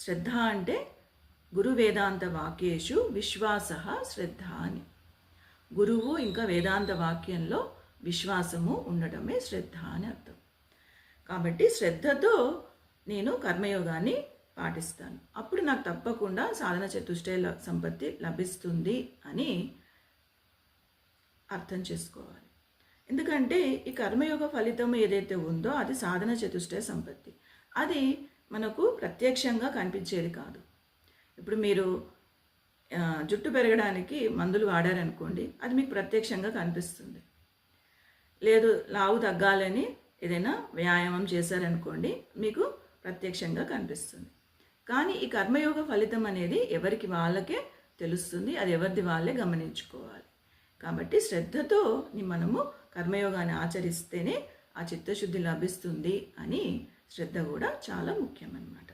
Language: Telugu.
శ్రద్ధ అంటే గురు వేదాంత వాక్యేషు విశ్వాస శ్రద్ధ అని. గురువు ఇంకా వేదాంత వాక్యంలో విశ్వాసము ఉండడమే శ్రద్ధ అని అర్థం. కాబట్టి శ్రద్ధతో నేను కర్మయోగాన్ని పాటిస్తాను. అప్పుడు నాకు తప్పకుండా సాధన చతుష్టయ సంపత్తి లభిస్తుంది అని అర్థం చేసుకోవాలి. ఎందుకంటే ఈ కర్మయోగ ఫలితం ఏదైతే ఉందో అది సాధన చతుష్టయ సంపత్తి. అది మనకు ప్రత్యక్షంగా కనిపించేది కాదు. ఇప్పుడు మీరు జుట్టు పెరగడానికి మందులు వాడారనుకోండి, అది మీకు ప్రత్యక్షంగా కనిపిస్తుంది. లేదు లావు తగ్గాలని ఏదైనా వ్యాయామం చేశారనుకోండి, మీకు ప్రత్యక్షంగా కనిపిస్తుంది. కానీ ఈ కర్మయోగ ఫలితం అనేది ఎవరికి వాళ్ళకే తెలుస్తుంది. అది ఎవరిది వాళ్ళే గమనించుకోవాలి. కాబట్టి శ్రద్ధతో మనము కర్మయోగాన్ని ఆచరిస్తేనే ఆ చిత్తశుద్ధి లభిస్తుంది అని శ్రద్ధ కూడా చాలా ముఖ్యం అన్నమాట.